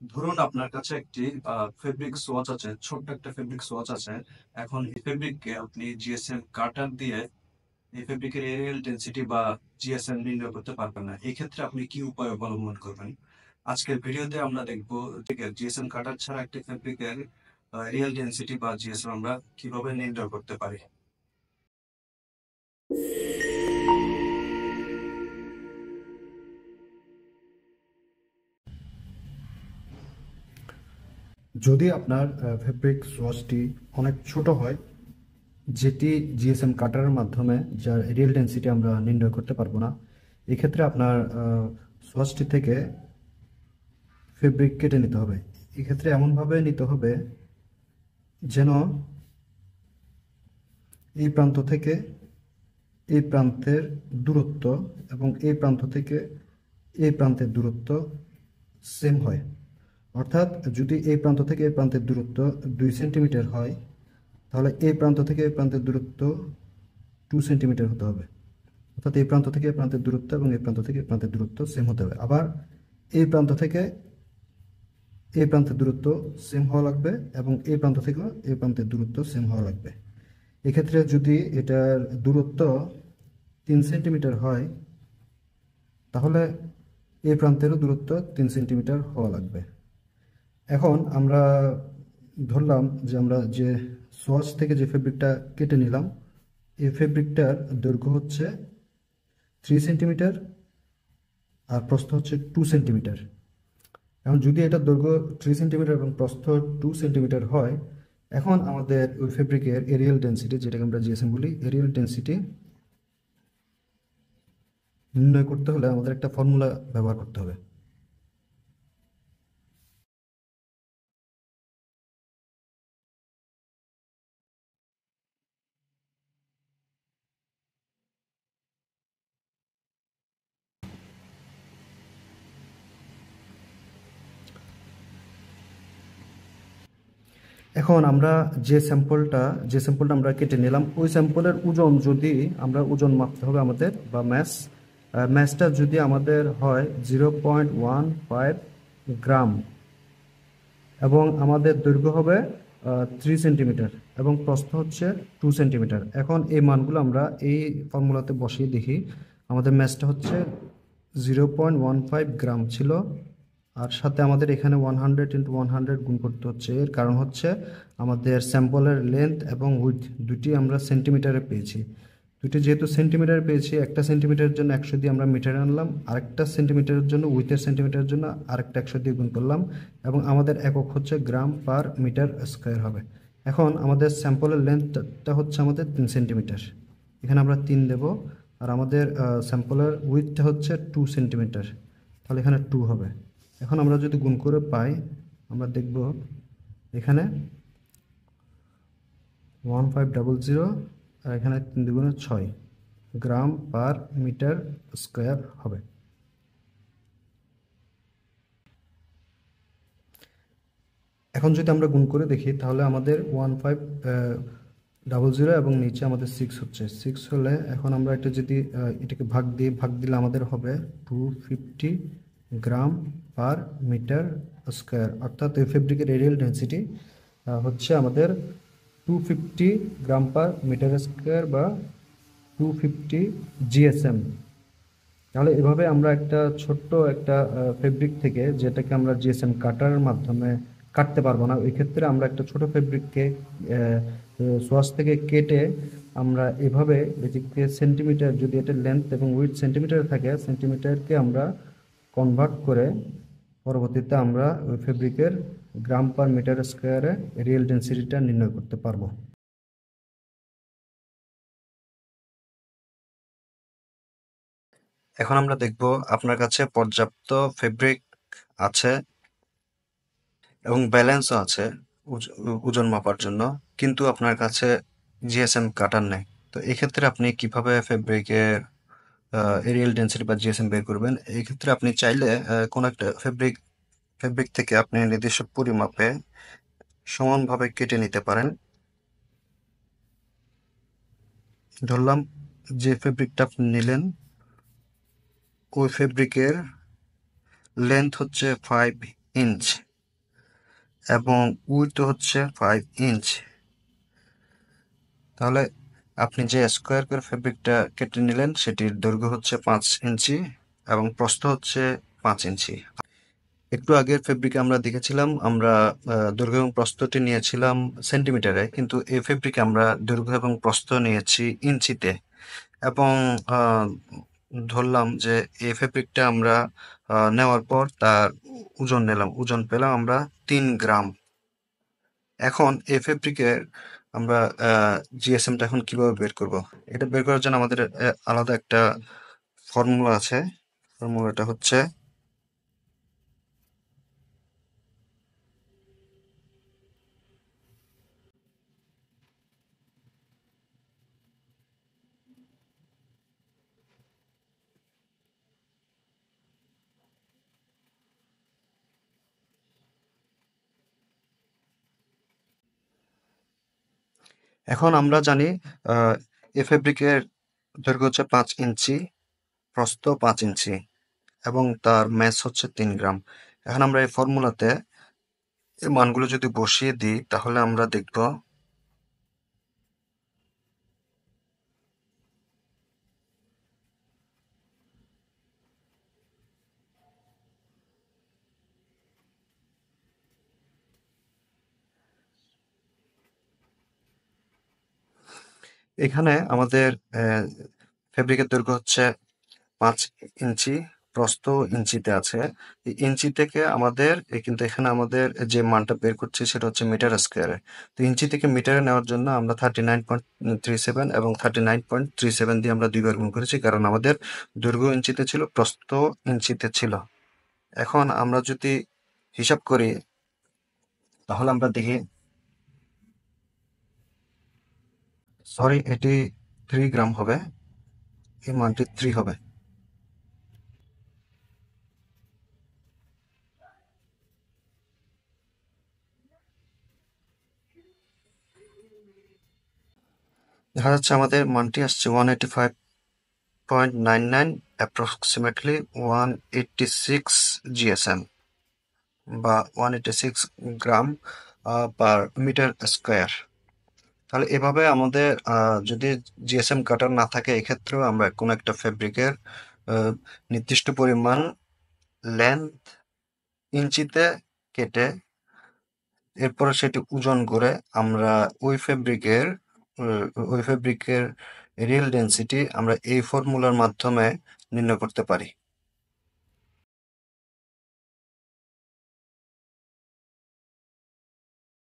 ধরুন আপনার কাছে একটি ফেব্রিক সোয়াচ আছে, ছোট্ট একটা ফেব্রিক সোয়াচ আছে। এখন এই ফেব্রিককে আপনি জিএসএম কাটার দিয়ে এই ফেব্রিকের এরিয়াল ডেনসিটি বা জিএসএম নির্ণয় করতে পারবেন না। এই ক্ষেত্রে আপনি কি উপায় অবলম্বন করবেন? আজকের ভিডিওতে আমরা দেখবো জিএসএম কাটার ছাড়া একটি ফেব্রিকের এরিয়াল ডেনসিটি বা জিএসএম আমরা কিভাবে নির্ণয় করতে পারি। যদি আপনার ফেব্রিক সোয়াচটি অনেক ছোট হয়, যেটি জিএসএম কাটারের মাধ্যমে যার রিয়েল ডেন্সিটি আমরা নির্ণয় করতে পারবো না, এক্ষেত্রে আপনার সোয়াচটি থেকে ফেব্রিক কেটে নিতে হবে। এক্ষেত্রে এমনভাবে নিতে হবে যেন এই প্রান্ত থেকে এই প্রান্তের দূরত্ব এবং এই প্রান্ত থেকে এই প্রান্তের দূরত্ব সেম হয়। অর্থাৎ যদি এই প্রান্ত থেকে এই প্রান্তের দূরত্ব 2 সেন্টিমিটার হয়, তাহলে এই প্রান্ত থেকে এই প্রান্তের দূরত্ব 2 সেন্টিমিটার হতে হবে। অর্থাৎ এই প্রান্ত থেকে এই প্রান্তের দূরত্ব এবং এই প্রান্ত থেকে এই প্রান্তের দূরত্ব সেম হতে হবে। আবার এই প্রান্ত থেকে এই প্রান্তের দূরত্ব সেম হওয়া লাগবে এবং এই প্রান্ত থেকেও এই প্রান্তের দূরত্ব সেম হওয়া লাগবে। এক্ষেত্রে যদি এটার দূরত্ব 3 সেন্টিমিটার হয়, তাহলে এই প্রান্তেরও দূরত্ব 3 সেন্টিমিটার হওয়া লাগবে। এখন আমরা ধরলাম যে আমরা যে সোয়াচ থেকে যে ফেব্রিকটা কেটে নিলাম, এই ফেব্রিকটার দৈর্ঘ্য হচ্ছে 3 সেন্টিমিটার আর প্রস্থ হচ্ছে 2 সেন্টিমিটার। এখন যদি এটা দৈর্ঘ্য 3 সেন্টিমিটার এবং প্রস্থ 2 সেন্টিমিটার হয়, এখন আমাদের ওই ফেব্রিকের এরিয়াল ডেন্সিটি, যেটাকে আমরা জিএসএম বলি, এরিয়াল ডেন্সিটি নির্ণয় করতে হলে আমাদের একটা ফর্মুলা ব্যবহার করতে হবে। এখন আমরা যে স্যাম্পলটা আমরা কেটে নিলাম, ওই স্যাম্পলের ওজন যদি আমরা ওজন মাপতে হবে আমাদের, বা ম্যাসটা যদি আমাদের হয় 0.15 গ্রাম এবং আমাদের দৈর্ঘ্য হবে 3 সেন্টিমিটার এবং প্রস্থ হচ্ছে 2 সেন্টিমিটার। এখন এই মানগুলো আমরা এই ফর্মুলাতে বসিয়ে দেখি। আমাদের ম্যাসটা হচ্ছে 0.15 গ্রাম ছিল, আর সাথে আমাদের এখানে 100 × 100 গুণ করতে হচ্ছে। এর কারণ হচ্ছে আমাদের স্যাম্পলের লেন্থ এবং উইডথ দুটি আমরা সেন্টিমিটারে পেয়েছি। দুটি যেহেতু সেন্টিমিটার পেয়েছি, একটা সেন্টিমিটারের জন্য 100 দিয়ে আমরা মিটারে আনলাম, আরেকটা সেন্টিমিটারের জন্য উইথের সেন্টিমিটারের জন্য আরেকটা 100 দিয়ে গুণ করলাম, এবং আমাদের একক হচ্ছে গ্রাম পার মিটার স্কোয়ার হবে। এখন আমাদের স্যাম্পলের লেন্থটা হচ্ছে আমাদের 3 সেন্টিমিটার, এখানে আমরা 3 দেব। আর আমাদের স্যাম্পলের উইথটা হচ্ছে 2 সেন্টিমিটার, তাহলে এখানে 2 হবে। এখন আমরা যদি গুণ করে পাই, আমরা দেখব এখানে 1500 আর এখানে 3 দুগুণে 6 গ্রাম পার মিটার স্কোয়ার হবে। এখন যদি আমরা গুণ করে দেখি, তাহলে আমাদের 1500 এবং নিচে আমাদের 6 হচ্ছে। 6 হলে এখন আমরা এটা যদি এটাকে ভাগ দিলে আমাদের হবে 250 গ্রাম পার মিটার স্কোয়ার। অর্থাৎ এই ফেব্রিকের এরিয়াল ডেন্সিটি হচ্ছে আমাদের 250 গ্রাম পার মিটার স্কোয়ার বা 250 জিএসএম। তাহলে এভাবে আমরা একটা ছোট্ট একটা ফেব্রিক থেকে, যেটাকে আমরা জিএসএম কাটার মাধ্যমে কাটতে পারবো না, ওই ক্ষেত্রে আমরা একটা ছোট ফেব্রিককে সোয়াচ থেকে কেটে আমরা এভাবে এটিকে সেন্টিমিটার, যদি এটা লেন্থ এবং উইডথ সেন্টিমিটারে থাকে, সেন্টিমিটারকে আমরা কনভার্ট করে পরবর্তীতে আমরা ওই ফেব্রিকের গ্রাম পার মিটার স্কোয়ারে রিয়েল ডেন্সিটিটা নির্ণয় করতে পারবো। এখন আমরা দেখব আপনার কাছে পর্যাপ্ত ফেব্রিক আছে এবং ব্যালেন্সও আছে ওজন মাপার জন্য, কিন্তু আপনার কাছে জিএসএম কাটার নেই। তো এক্ষেত্রে আপনি কিভাবে ফেব্রিকের এরিয়াল ডেন্সিটি বা জিএসএম বের করবেন? এই ক্ষেত্রে আপনি চাইলে কোন একটা ফেব্রিক থেকে আপনি নির্দিষ্ট পরিমাপে সমানভাবে কেটে নিতে পারেন। ধরলাম যে ফেব্রিকটা আপনি নিলেন, ওই ফেব্রিকের লেন্থ হচ্ছে 5 ইঞ্চ এবং উইথ হচ্ছে 5 ইঞ্চ। তাহলে আপনি যে স্কোয়ার করে ফেব্রিকটা কেটে নিলেন সেটির দৈর্ঘ্য হচ্ছে 5 ইঞ্চি এবং প্রস্থ হচ্ছে 5 ইঞ্চি। একটু আগের ফেব্রিকে আমরা দেখেছিলাম আমরা দৈর্ঘ্য এবং প্রস্থটি নিয়েছিলাম সেন্টিমিটারে, কিন্তু এই ফেব্রিকে আমরা দৈর্ঘ্য এবং প্রস্থ নিয়েছি ইঞ্চিতে। এবং আহ, ধরলাম যে এই ফেব্রিকটা আমরা নেওয়ার পর তার ওজন নিলাম, ওজন পেলাম আমরা 3 গ্রাম। এখন এই ফেব্রিকের আমরা জিএসএমটা এখন কিভাবে বের করব? এটা বের করার জন্য আমাদের আলাদা একটা ফর্মুলা আছে। ফর্মুলাটা হচ্ছে, এখন আমরা জানি আহ, এই ফেব্রিকের দৈর্ঘ্য হচ্ছে 5 ইঞ্চি, প্রস্থ 5 ইঞ্চি এবং তার ম্যাস হচ্ছে 3 গ্রাম। এখন আমরা এই ফর্মুলাতে এই মানগুলো যদি বসিয়ে দিই তাহলে আমরা দেখব এখানে আমাদের ফেব্রিকের দৈর্ঘ্য হচ্ছে 5 ইঞ্চি, প্রস্থ ইঞ্চিতে আছে। এই ইঞ্চি থেকে আমাদের কিন্তু এখানে আমাদের যে মানটা বের করছি সেটা হচ্ছে মিটার স্কোয়ারে। তো ইঞ্চি থেকে মিটারে নেওয়ার জন্য আমরা 39.37 এবং 39.37 দিয়ে আমরা দুইবার গুণ করেছি, কারণ আমাদের দৈর্ঘ্য ইঞ্চিতে ছিল, প্রস্থ ইঞ্চিতে ছিল। এখন আমরা যদি হিসাব করি তাহলে আমরা দেখি, সরি, এটি 3 গ্রাম হবে, এই মানটি 3 হবে। দেখা যাচ্ছে আমাদের মানটি আসছে 185.99, অ্যাপ্রক্সিমেটলি 186 জিএসএম বা 186 গ্রাম পার মিটার স্কোয়ার। তাহলে এভাবে আমাদের যদি জিএসএম কাটার না থাকে এক্ষেত্রেও আমরা কোনো একটা ফেব্রিকের নির্দিষ্ট পরিমাণ লেন্থ ইঞ্চিতে কেটে এরপরে সেটি ওজন করে আমরা ওই ফেব্রিকের ওই ফেব্রিকের রিয়েল ডেন্সিটি আমরা এই ফর্মুলার মাধ্যমে নির্ণয় করতে পারি।